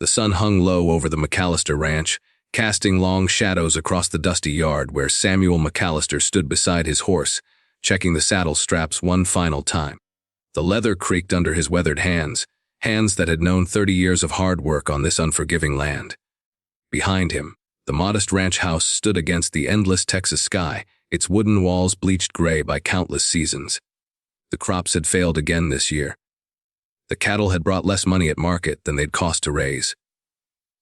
The sun hung low over the McAllister ranch, casting long shadows across the dusty yard where Samuel McAllister stood beside his horse, checking the saddle straps one final time. The leather creaked under his weathered hands, hands that had known 30 years of hard work on this unforgiving land. Behind him, the modest ranch house stood against the endless Texas sky, its wooden walls bleached gray by countless seasons. The crops had failed again this year. The cattle had brought less money at market than they'd cost to raise.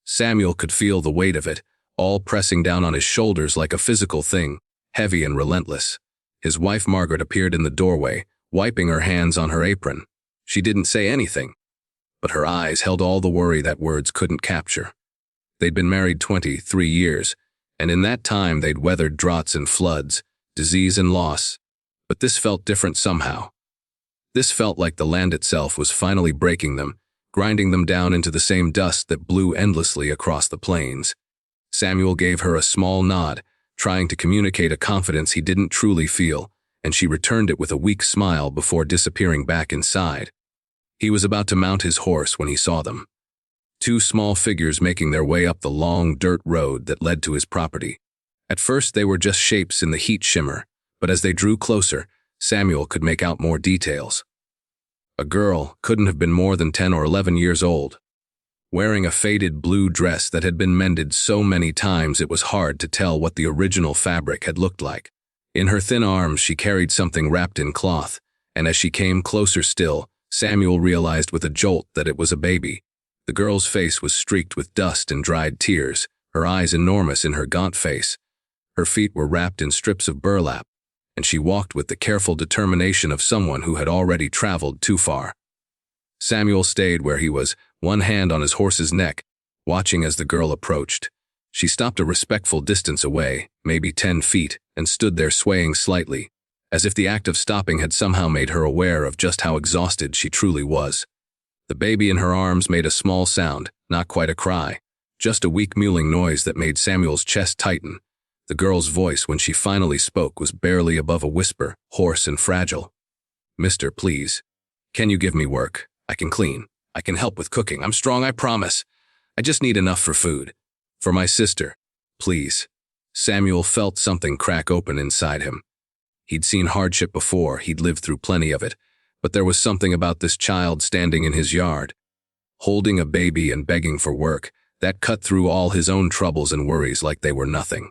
Samuel could feel the weight of it, all pressing down on his shoulders like a physical thing, heavy and relentless. His wife Margaret appeared in the doorway, wiping her hands on her apron. She didn't say anything, but her eyes held all the worry that words couldn't capture. They'd been married 23 years, and in that time they'd weathered droughts and floods, disease and loss. But this felt different somehow. This felt like the land itself was finally breaking them, grinding them down into the same dust that blew endlessly across the plains. Samuel gave her a small nod, trying to communicate a confidence he didn't truly feel, and she returned it with a weak smile before disappearing back inside. He was about to mount his horse when he saw them. Two small figures making their way up the long dirt road that led to his property. At first they were just shapes in the heat shimmer, but as they drew closer, Samuel could make out more details. A girl couldn't have been more than 10 or 11 years old. Wearing a faded blue dress that had been mended so many times it was hard to tell what the original fabric had looked like. In her thin arms she carried something wrapped in cloth, and as she came closer still, Samuel realized with a jolt that it was a baby. The girl's face was streaked with dust and dried tears, her eyes enormous in her gaunt face. Her feet were wrapped in strips of burlap, and she walked with the careful determination of someone who had already traveled too far. Samuel stayed where he was, one hand on his horse's neck, watching as the girl approached. She stopped a respectful distance away, maybe 10 feet, and stood there swaying slightly, as if the act of stopping had somehow made her aware of just how exhausted she truly was. The baby in her arms made a small sound, not quite a cry, just a weak mewling noise that made Samuel's chest tighten. The girl's voice when she finally spoke was barely above a whisper, hoarse and fragile. "Mister, please. Can you give me work? I can clean. I can help with cooking. I'm strong, I promise. I just need enough for food. For my sister. Please." Samuel felt something crack open inside him. He'd seen hardship before, he'd lived through plenty of it, but there was something about this child standing in his yard, holding a baby and begging for work, that cut through all his own troubles and worries like they were nothing.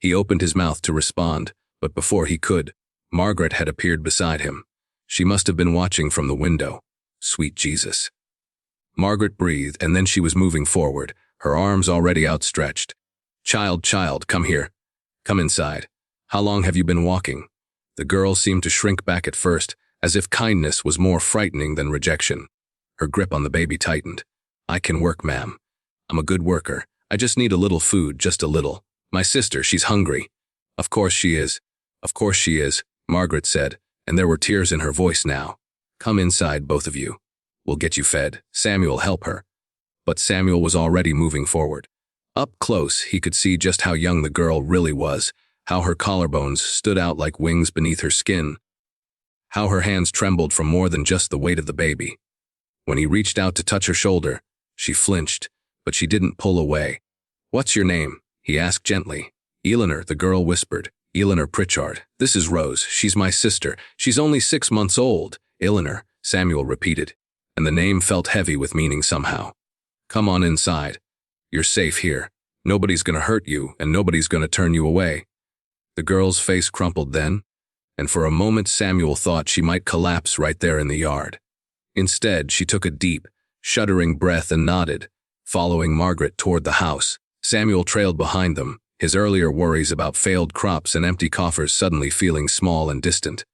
He opened his mouth to respond, but before he could, Margaret had appeared beside him. She must have been watching from the window. Sweet Jesus. Margaret breathed, and then she was moving forward, her arms already outstretched. Child, come here. Come inside. How long have you been walking?" The girl seemed to shrink back at first, as if kindness was more frightening than rejection. Her grip on the baby tightened. "I can work, ma'am. I'm a good worker. I just need a little food, just a little. My sister, she's hungry." Of course she is. Of course she is," Margaret said, and there were tears in her voice now. "Come inside, both of you. We'll get you fed. Samuel, help her." But Samuel was already moving forward. Up close, he could see just how young the girl really was, how her collarbones stood out like wings beneath her skin, how her hands trembled from more than just the weight of the baby. When he reached out to touch her shoulder, she flinched, but she didn't pull away. "What's your name?" he asked gently. "Eleanor," the girl whispered. "Eleanor Pritchard. This is Rose. She's my sister. She's only 6 months old." "Eleanor," Samuel repeated, and the name felt heavy with meaning somehow. "Come on inside. You're safe here. Nobody's gonna hurt you, and nobody's gonna turn you away." The girl's face crumpled then, and for a moment Samuel thought she might collapse right there in the yard. Instead, she took a deep, shuddering breath and nodded, following Margaret toward the house. Samuel trailed behind them, his earlier worries about failed crops and empty coffers suddenly feeling small and distant.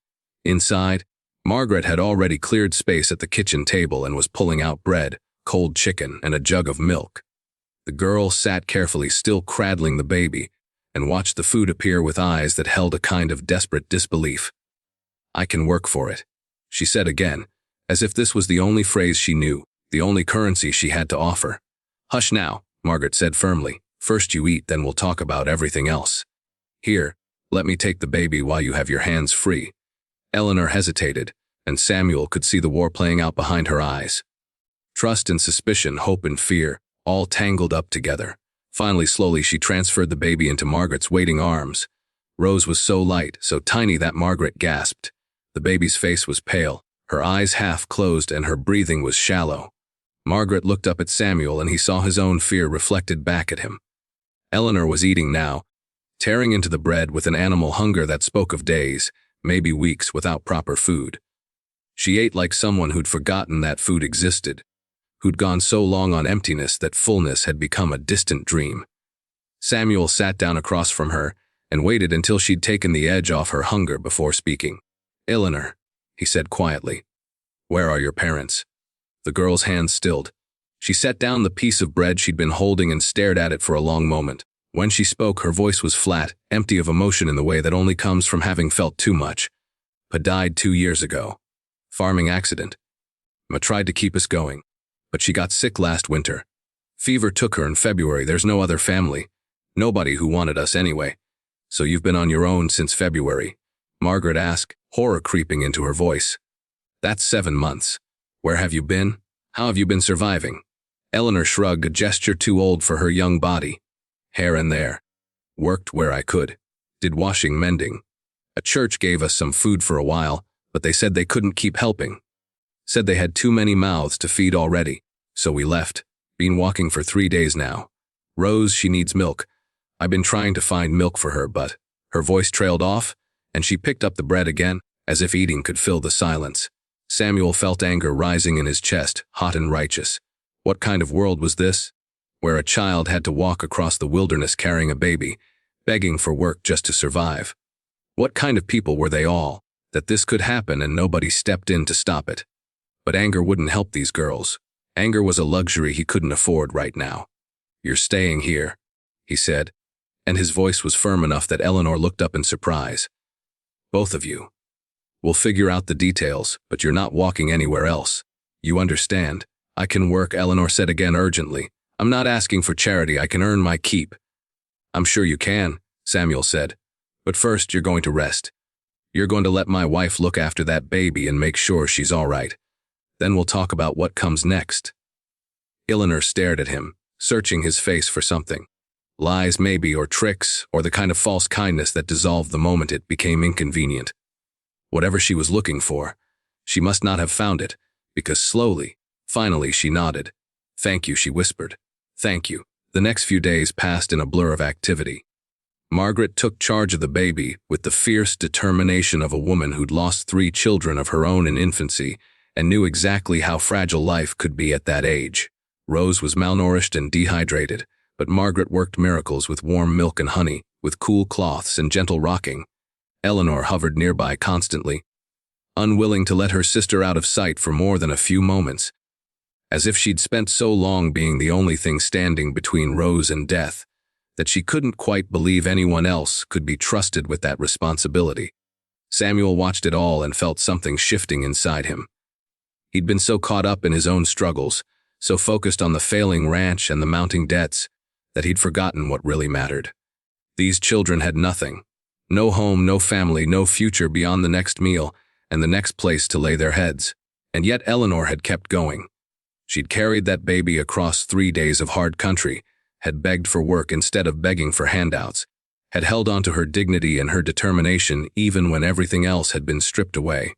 Inside, Margaret had already cleared space at the kitchen table and was pulling out bread, cold chicken, and a jug of milk. The girl sat carefully, still cradling the baby, and watched the food appear with eyes that held a kind of desperate disbelief. "I can work for it," she said again, as if this was the only phrase she knew, the only currency she had to offer. "Hush now," Margaret said firmly. "First you eat, then we'll talk about everything else. Here, let me take the baby while you have your hands free." Eleanor hesitated, and Samuel could see the war playing out behind her eyes. Trust and suspicion, hope and fear, all tangled up together. Finally, slowly, she transferred the baby into Margaret's waiting arms. Rose was so light, so tiny that Margaret gasped. The baby's face was pale, her eyes half closed, and her breathing was shallow. Margaret looked up at Samuel, and he saw his own fear reflected back at him. Eleanor was eating now, tearing into the bread with an animal hunger that spoke of days, maybe weeks, without proper food. She ate like someone who'd forgotten that food existed, who'd gone so long on emptiness that fullness had become a distant dream. Samuel sat down across from her and waited until she'd taken the edge off her hunger before speaking. "Eleanor," he said quietly, "where are your parents?" The girl's hands stilled. She set down the piece of bread she'd been holding and stared at it for a long moment. When she spoke, her voice was flat, empty of emotion in the way that only comes from having felt too much. "Pa died 2 years ago. Farming accident. Ma tried to keep us going, but she got sick last winter. Fever took her in February. There's no other family. Nobody who wanted us anyway. So you've been on your own since February?" Margaret asked, horror creeping into her voice. "That's 7 months. Where have you been? How have you been surviving?" Eleanor shrugged, a gesture too old for her young body. "Here and there. Worked where I could. Did washing, mending. A church gave us some food for a while, but they said they couldn't keep helping. Said they had too many mouths to feed already, so we left. Been walking for 3 days now. Rose, she needs milk. I've been trying to find milk for her, but..." Her voice trailed off, and she picked up the bread again, as if eating could fill the silence. Samuel felt anger rising in his chest, hot and righteous. What kind of world was this, where a child had to walk across the wilderness carrying a baby, begging for work just to survive? What kind of people were they all, that this could happen and nobody stepped in to stop it? But anger wouldn't help these girls. Anger was a luxury he couldn't afford right now. "You're staying here," he said, and his voice was firm enough that Eleanor looked up in surprise. "Both of you. We'll figure out the details, but you're not walking anywhere else. You understand? I can work," Eleanor said again urgently. "I'm not asking for charity. I can earn my keep." "I'm sure you can," Samuel said. "But first you're going to rest. You're going to let my wife look after that baby and make sure she's all right. Then we'll talk about what comes next." Eleanor stared at him, searching his face for something. Lies maybe, or tricks, or the kind of false kindness that dissolved the moment it became inconvenient. Whatever she was looking for, she must not have found it, because slowly, finally she nodded. "Thank you," she whispered. "Thank you." The next few days passed in a blur of activity. Margaret took charge of the baby with the fierce determination of a woman who'd lost 3 children of her own in infancy and knew exactly how fragile life could be at that age. Rose was malnourished and dehydrated, but Margaret worked miracles with warm milk and honey, with cool cloths and gentle rocking. Eleanor hovered nearby constantly, unwilling to let her sister out of sight for more than a few moments, as if she'd spent so long being the only thing standing between Rose and death, that she couldn't quite believe anyone else could be trusted with that responsibility. Samuel watched it all and felt something shifting inside him. He'd been so caught up in his own struggles, so focused on the failing ranch and the mounting debts, that he'd forgotten what really mattered. These children had nothing. No home, no family, no future beyond the next meal and the next place to lay their heads. And yet Eleanor had kept going. She'd carried that baby across 3 days of hard country, had begged for work instead of begging for handouts, had held on to her dignity and her determination even when everything else had been stripped away.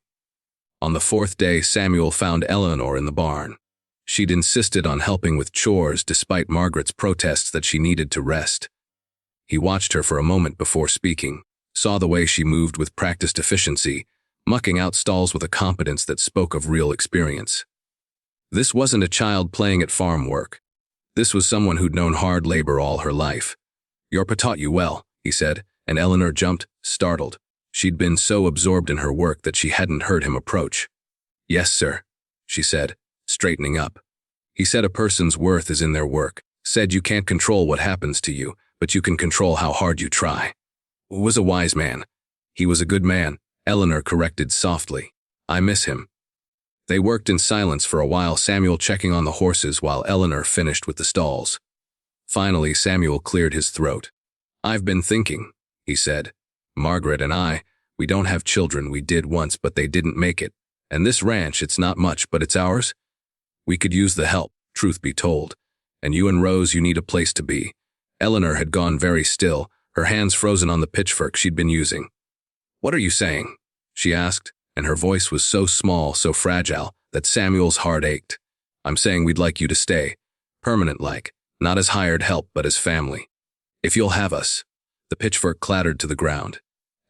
On the 4th day, Samuel found Eleanor in the barn. She'd insisted on helping with chores despite Margaret's protests that she needed to rest. He watched her for a moment before speaking, saw the way she moved with practiced efficiency, mucking out stalls with a competence that spoke of real experience. This wasn't a child playing at farm work. This was someone who'd known hard labor all her life. "Your pa taught you well," he said, and Eleanor jumped, startled. She'd been so absorbed in her work that she hadn't heard him approach. "Yes, sir," she said, straightening up. "He said a person's worth is in their work. Said you can't control what happens to you, but you can control how hard you try." "Was a wise man." "He was a good man," Eleanor corrected softly. "I miss him." They worked in silence for a while, Samuel checking on the horses while Eleanor finished with the stalls. Finally, Samuel cleared his throat. "I've been thinking," he said. "Margaret and I, we don't have children. We did once, but they didn't make it. And this ranch, it's not much, but it's ours. We could use the help, truth be told. And you and Rose, you need a place to be. Eleanor had gone very still, her hands frozen on the pitchfork she'd been using. What are you saying? She asked, and her voice was so small, so fragile, that Samuel's heart ached. I'm saying we'd like you to stay. Permanent-like, not as hired help, but as family. If you'll have us. The pitchfork clattered to the ground.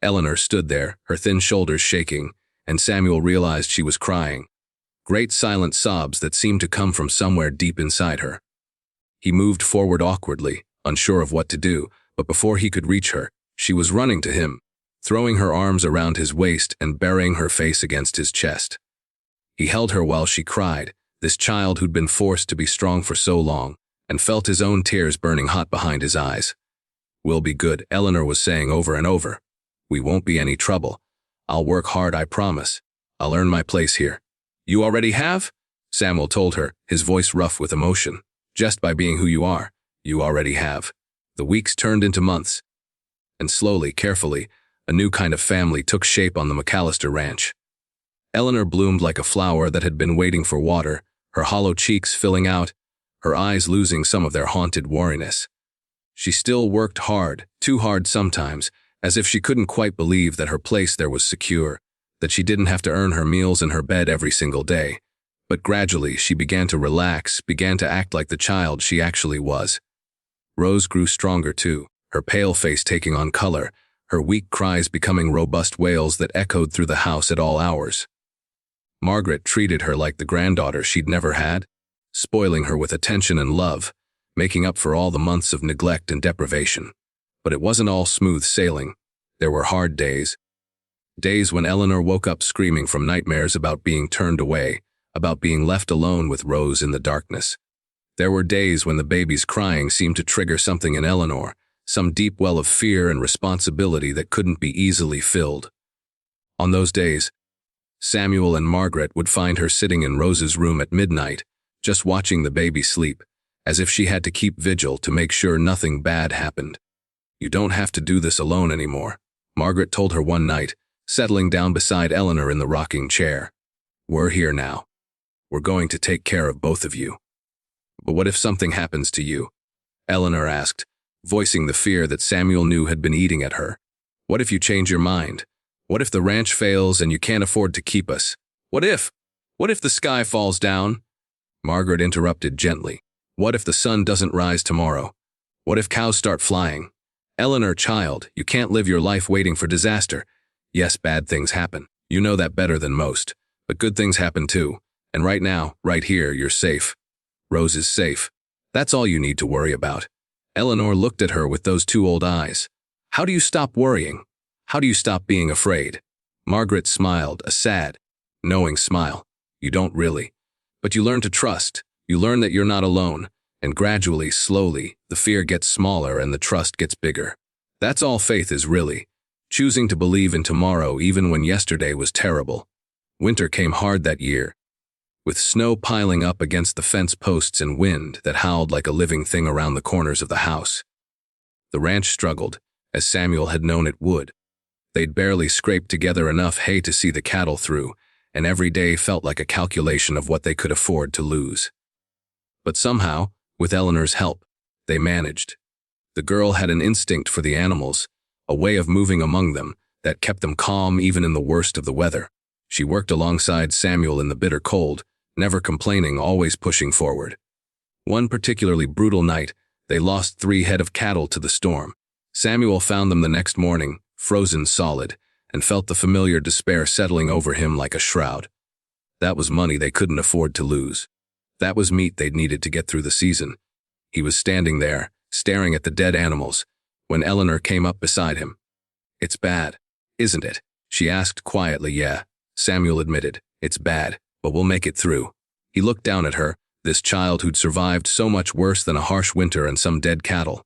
Eleanor stood there, her thin shoulders shaking, and Samuel realized she was crying. Great silent sobs that seemed to come from somewhere deep inside her. He moved forward awkwardly, unsure of what to do, but before he could reach her, she was running to him, throwing her arms around his waist and burying her face against his chest. He held her while she cried, this child who'd been forced to be strong for so long, and felt his own tears burning hot behind his eyes. We'll be good, Eleanor was saying over and over. We won't be any trouble. I'll work hard, I promise. I'll earn my place here. You already have? Samuel told her, his voice rough with emotion. Just by being who you are, you already have. The weeks turned into months. And slowly, carefully, a new kind of family took shape on the McAllister ranch. Eleanor bloomed like a flower that had been waiting for water, her hollow cheeks filling out, her eyes losing some of their haunted wariness. She still worked hard, too hard sometimes, as if she couldn't quite believe that her place there was secure, that she didn't have to earn her meals and her bed every single day. But gradually she began to relax, began to act like the child she actually was. Rose grew stronger too, her pale face taking on color, her weak cries becoming robust wails that echoed through the house at all hours. Margaret treated her like the granddaughter she'd never had, spoiling her with attention and love, making up for all the months of neglect and deprivation. But it wasn't all smooth sailing. There were hard days. Days when Eleanor woke up screaming from nightmares about being turned away, about being left alone with Rose in the darkness. There were days when the baby's crying seemed to trigger something in Eleanor, some deep well of fear and responsibility that couldn't be easily filled. On those days, Samuel and Margaret would find her sitting in Rose's room at midnight, just watching the baby sleep, as if she had to keep vigil to make sure nothing bad happened. You don't have to do this alone anymore, Margaret told her one night, settling down beside Eleanor in the rocking chair. We're here now. We're going to take care of both of you. But what if something happens to you? Eleanor asked, voicing the fear that Samuel knew had been eating at her. What if you change your mind? What if the ranch fails and you can't afford to keep us? What if the sky falls down? Margaret interrupted gently. What if the sun doesn't rise tomorrow? What if cows start flying? Eleanor, child, you can't live your life waiting for disaster. Yes, bad things happen. You know that better than most. But good things happen too. And right now, right here, you're safe. Rose is safe. That's all you need to worry about. Eleanor looked at her with those two old eyes. How do you stop worrying? How do you stop being afraid? Margaret smiled, a sad, knowing smile. You don't really. But you learn to trust. You learn that you're not alone. And gradually, slowly, the fear gets smaller and the trust gets bigger. That's all faith is really. Choosing to believe in tomorrow even when yesterday was terrible. Winter came hard that year, with snow piling up against the fence posts and wind that howled like a living thing around the corners of the house. The ranch struggled, as Samuel had known it would. They'd barely scraped together enough hay to see the cattle through, and every day felt like a calculation of what they could afford to lose. But somehow, with Eleanor's help, they managed. The girl had an instinct for the animals, a way of moving among them that kept them calm even in the worst of the weather. She worked alongside Samuel in the bitter cold, never complaining, always pushing forward. One particularly brutal night, they lost 3 head of cattle to the storm. Samuel found them the next morning, frozen solid, and felt the familiar despair settling over him like a shroud. That was money they couldn't afford to lose. That was meat they'd needed to get through the season. He was standing there, staring at the dead animals, when Eleanor came up beside him. It's bad, isn't it? She asked quietly. Yeah, Samuel admitted. It's bad, but we'll make it through. He looked down at her, this child who'd survived so much worse than a harsh winter and some dead cattle.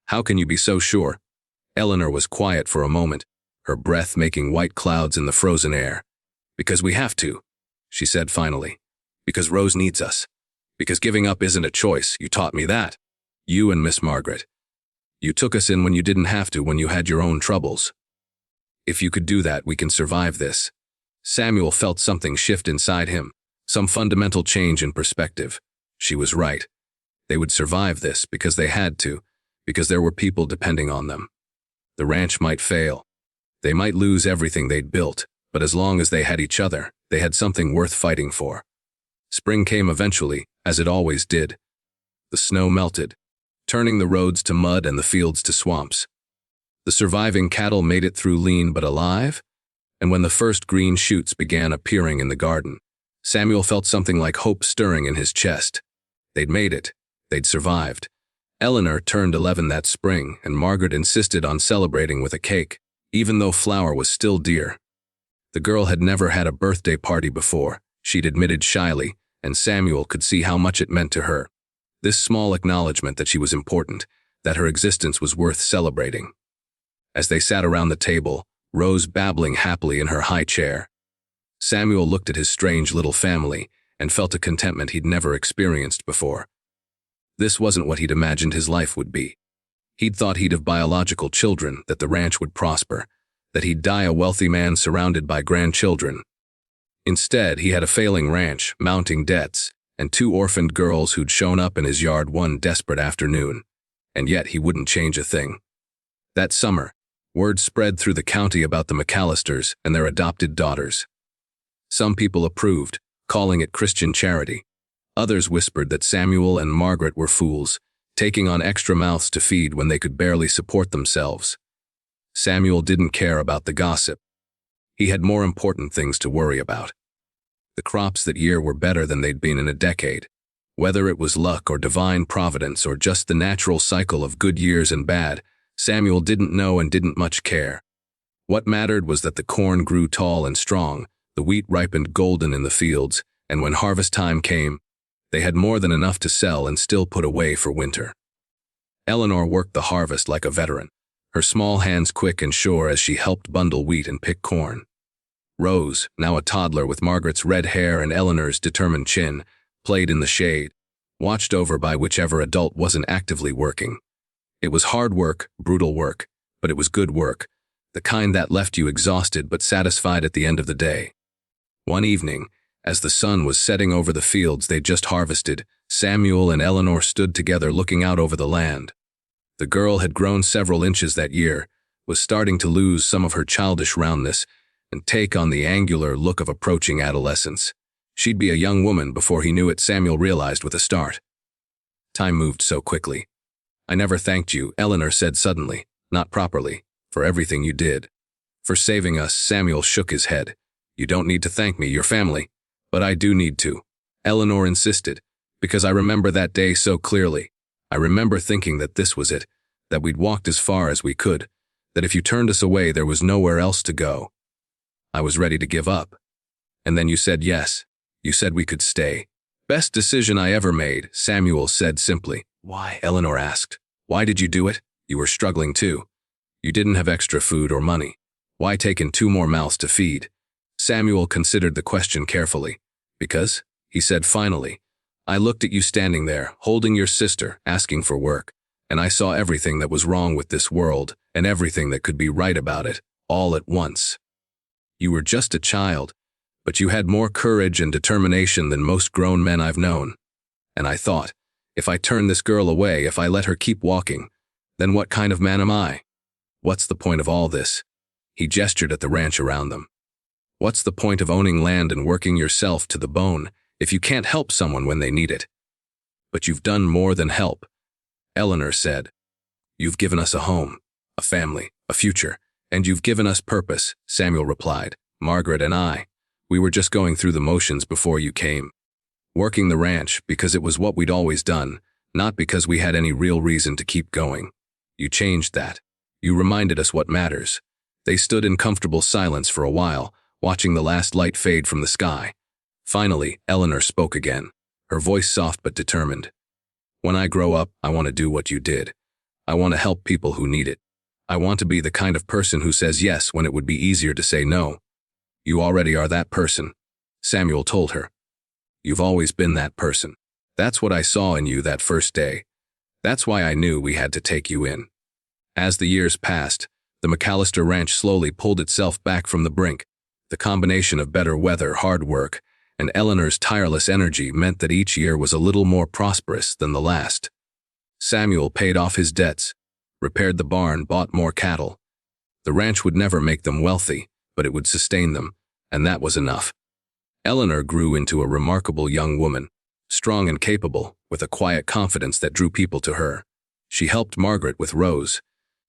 How can you be so sure? Eleanor was quiet for a moment, her breath making white clouds in the frozen air. Because we have to, she said finally. Because Rose needs us. Because giving up isn't a choice, you taught me that. You and Miss Margaret. You took us in when you didn't have to, when you had your own troubles. If you could do that, we can survive this. Samuel felt something shift inside him, some fundamental change in perspective. She was right. They would survive this because they had to, because there were people depending on them. The ranch might fail. They might lose everything they'd built, but as long as they had each other, they had something worth fighting for. Spring came eventually, as it always did. The snow melted, turning the roads to mud and the fields to swamps. The surviving cattle made it through lean but alive, and when the first green shoots began appearing in the garden, Samuel felt something like hope stirring in his chest. They'd made it. They'd survived. Eleanor turned 11 that spring, and Margaret insisted on celebrating with a cake, even though flour was still dear. The girl had never had a birthday party before, she'd admitted shyly, and Samuel could see how much it meant to her. This small acknowledgement that she was important, that her existence was worth celebrating. As they sat around the table, Rose babbling happily in her high chair, Samuel looked at his strange little family and felt a contentment he'd never experienced before. This wasn't what he'd imagined his life would be. He'd thought he'd have biological children, that the ranch would prosper, that he'd die a wealthy man surrounded by grandchildren. Instead, he had a failing ranch, mounting debts, and 2 orphaned girls who'd shown up in his yard one desperate afternoon. And yet he wouldn't change a thing. That summer, word spread through the county about the McAllisters and their adopted daughters. Some people approved, calling it Christian charity. Others whispered that Samuel and Margaret were fools, taking on extra mouths to feed when they could barely support themselves. Samuel didn't care about the gossip. He had more important things to worry about. The crops that year were better than they'd been in a decade. Whether it was luck or divine providence or just the natural cycle of good years and bad, Samuel didn't know and didn't much care. What mattered was that the corn grew tall and strong, the wheat ripened golden in the fields, and when harvest time came, they had more than enough to sell and still put away for winter. Eleanor worked the harvest like a veteran, her small hands quick and sure as she helped bundle wheat and pick corn. Rose, now a toddler with Margaret's red hair and Eleanor's determined chin, played in the shade, watched over by whichever adult wasn't actively working. It was hard work, brutal work, but it was good work, the kind that left you exhausted but satisfied at the end of the day. One evening, as the sun was setting over the fields they'd just harvested, Samuel and Eleanor stood together looking out over the land. The girl had grown several inches that year, was starting to lose some of her childish roundness, and take on the angular look of approaching adolescence. She'd be a young woman before he knew it, Samuel realized with a start. Time moved so quickly. "I never thanked you," Eleanor said suddenly, "not properly, for everything you did. For saving us," Samuel shook his head. "You don't need to thank me, your family. But I do need to," Eleanor insisted, "because I remember that day so clearly. I remember thinking that this was it, that we'd walked as far as we could, that if you turned us away there was nowhere else to go. I was ready to give up. And then you said yes. You said we could stay." "Best decision I ever made," Samuel said simply. "Why?" Eleanor asked. "Why did you do it? You were struggling too. You didn't have extra food or money. Why take in 2 more mouths to feed?" Samuel considered the question carefully. "Because," he said finally, "I looked at you standing there, holding your sister, asking for work, and I saw everything that was wrong with this world and everything that could be right about it, all at once. You were just a child, but you had more courage and determination than most grown men I've known. And I thought, if I turn this girl away, if I let her keep walking, then what kind of man am I? What's the point of all this?" He gestured at the ranch around them. "What's the point of owning land and working yourself to the bone if you can't help someone when they need it?" "But you've done more than help," Eleanor said. "You've given us a home, a family, a future, and you've given us purpose," Samuel replied. "Margaret and I, we were just going through the motions before you came. Working the ranch because it was what we'd always done, not because we had any real reason to keep going. You changed that. You reminded us what matters." They stood in comfortable silence for a while, watching the last light fade from the sky. Finally, Eleanor spoke again, her voice soft but determined. "When I grow up, I want to do what you did. I want to help people who need it. I want to be the kind of person who says yes when it would be easier to say no." "You already are that person," Samuel told her. "You've always been that person. That's what I saw in you that first day. That's why I knew we had to take you in." As the years passed, the McAllister ranch slowly pulled itself back from the brink. The combination of better weather, hard work, and Eleanor's tireless energy meant that each year was a little more prosperous than the last. Samuel paid off his debts, repaired the barn, bought more cattle. The ranch would never make them wealthy, but it would sustain them, and that was enough. Eleanor grew into a remarkable young woman, strong and capable, with a quiet confidence that drew people to her. She helped Margaret with Rose,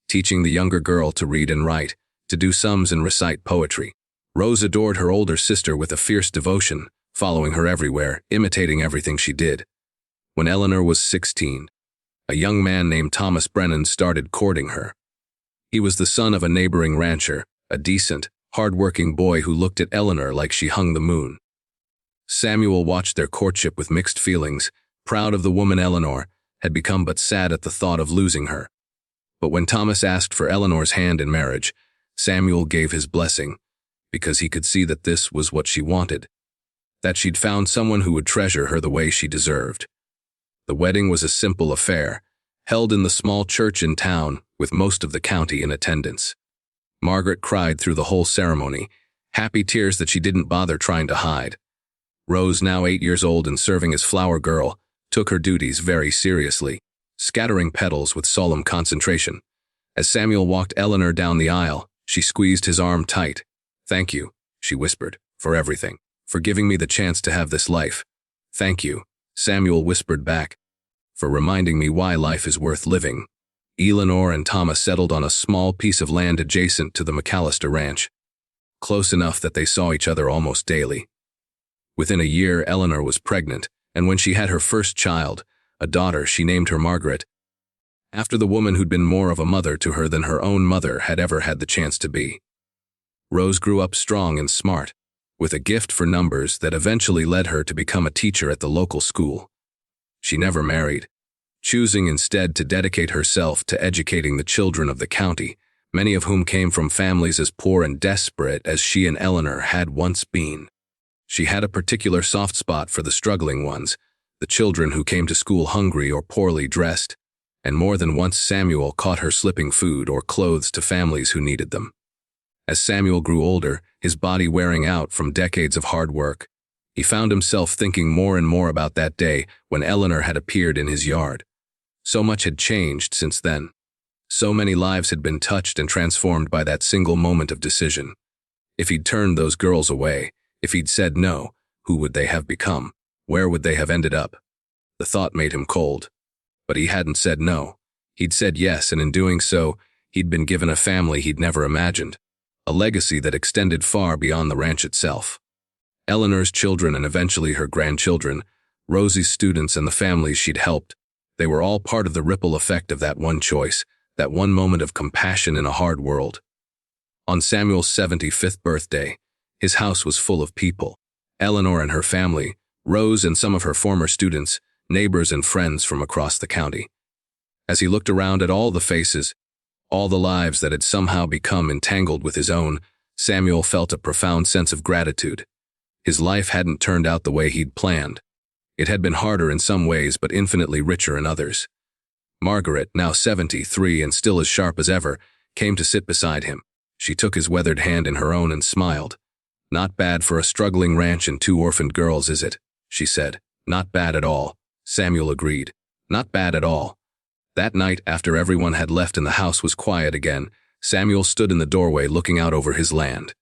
teaching the younger girl to read and write, to do sums and recite poetry. Rose adored her older sister with a fierce devotion, following her everywhere, imitating everything she did. When Eleanor was 16, a young man named Thomas Brennan started courting her. He was the son of a neighboring rancher, a decent, hard-working boy who looked at Eleanor like she hung the moon. Samuel watched their courtship with mixed feelings, proud of the woman Eleanor, had become but sad at the thought of losing her. But when Thomas asked for Eleanor's hand in marriage, Samuel gave his blessing, because he could see that this was what she wanted, that she'd found someone who would treasure her the way she deserved. The wedding was a simple affair, held in the small church in town, with most of the county in attendance. Margaret cried through the whole ceremony, happy tears that she didn't bother trying to hide. Rose, now 8 years old and serving as flower girl, took her duties very seriously, scattering petals with solemn concentration. As Samuel walked Eleanor down the aisle, she squeezed his arm tight. "Thank you," she whispered, "for everything, for giving me the chance to have this life." "Thank you," Samuel whispered back, "for reminding me why life is worth living." Eleanor and Thomas settled on a small piece of land adjacent to the McAllister ranch, close enough that they saw each other almost daily. Within a year, Eleanor was pregnant, and when she had her first child, a daughter, she named her Margaret, after the woman who'd been more of a mother to her than her own mother had ever had the chance to be. Rose grew up strong and smart, with a gift for numbers that eventually led her to become a teacher at the local school. She never married, choosing instead to dedicate herself to educating the children of the county, many of whom came from families as poor and desperate as she and Eleanor had once been. She had a particular soft spot for the struggling ones, the children who came to school hungry or poorly dressed, and more than once Samuel caught her slipping food or clothes to families who needed them. As Samuel grew older, his body wearing out from decades of hard work, he found himself thinking more and more about that day when Eleanor had appeared in his yard. So much had changed since then. So many lives had been touched and transformed by that single moment of decision. If he'd turned those girls away, if he'd said no, who would they have become? Where would they have ended up? The thought made him cold. But he hadn't said no. He'd said yes, and in doing so, he'd been given a family he'd never imagined, a legacy that extended far beyond the ranch itself. Eleanor's children and eventually her grandchildren, Rosie's students and the families she'd helped, they were all part of the ripple effect of that one choice, that one moment of compassion in a hard world. On Samuel's 75th birthday, his house was full of people. Eleanor and her family, Rose and some of her former students, neighbors and friends from across the county. As he looked around at all the faces, all the lives that had somehow become entangled with his own, Samuel felt a profound sense of gratitude. His life hadn't turned out the way he'd planned. It had been harder in some ways, but infinitely richer in others. Margaret, now 73 and still as sharp as ever, came to sit beside him. She took his weathered hand in her own and smiled. "Not bad for a struggling ranch and 2 orphaned girls, is it?" she said. "Not bad at all," Samuel agreed. "Not bad at all." That night, after everyone had left and the house was quiet again, Samuel stood in the doorway looking out over his land.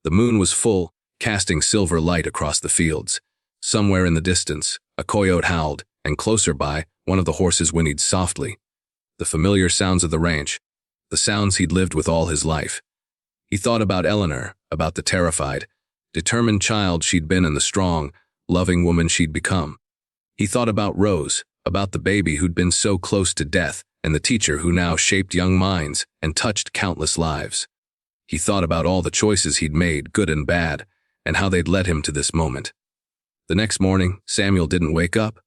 The moon was full, casting silver light across the fields. Somewhere in the distance, a coyote howled, and closer by, one of the horses whinnied softly. The familiar sounds of the ranch, the sounds he'd lived with all his life. He thought about Eleanor, about the terrified, determined child she'd been and the strong, loving woman she'd become. He thought about Rose, about the baby who'd been so close to death, and the teacher who now shaped young minds and touched countless lives. He thought about all the choices he'd made, good and bad, and how they'd led him to this moment. The next morning, Samuel didn't wake up.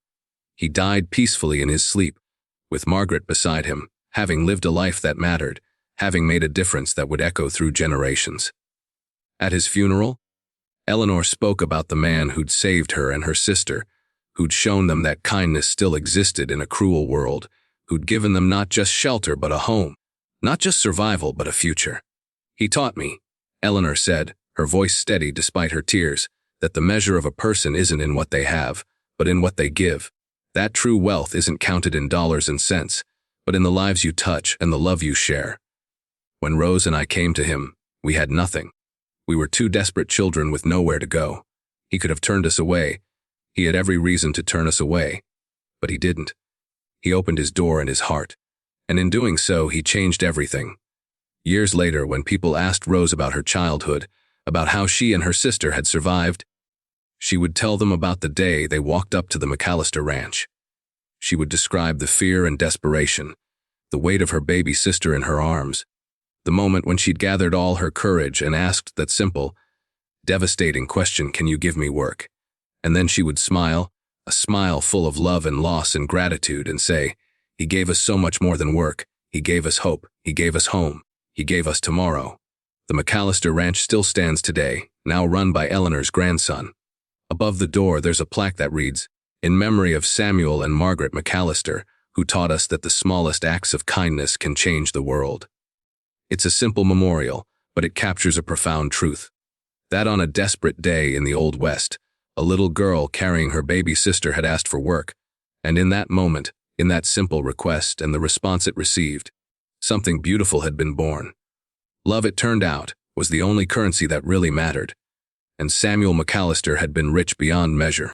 He died peacefully in his sleep, with Margaret beside him, having lived a life that mattered, having made a difference that would echo through generations. At his funeral, Eleanor spoke about the man who'd saved her and her sister, who'd shown them that kindness still existed in a cruel world, who'd given them not just shelter but a home, not just survival but a future. "He taught me," Eleanor said, her voice steady despite her tears, that the measure of a person isn't in what they have, but in what they give. That true wealth isn't counted in dollars and cents, but in the lives you touch and the love you share. When Rose and I came to him, we had nothing. We were two desperate children with nowhere to go. He could have turned us away. He had every reason to turn us away. But he didn't. He opened his door and his heart. And in doing so, he changed everything. Years later, when people asked Rose about her childhood, about how she and her sister had survived, she would tell them about the day they walked up to the McAllister ranch. She would describe the fear and desperation, the weight of her baby sister in her arms, the moment when she'd gathered all her courage and asked that simple, devastating question, "Can you give me work?" And then she would smile, a smile full of love and loss and gratitude, and say, "He gave us so much more than work. He gave us hope. He gave us home. He gave us tomorrow." The McAllister Ranch still stands today, now run by Eleanor's grandson. Above the door, there's a plaque that reads, "In memory of Samuel and Margaret McAllister, who taught us that the smallest acts of kindness can change the world." It's a simple memorial, but it captures a profound truth. That on a desperate day in the Old West, a little girl carrying her baby sister had asked for work, and in that moment, in that simple request and the response it received, something beautiful had been born. Love, it turned out, was the only currency that really mattered, and Samuel McAllister had been rich beyond measure.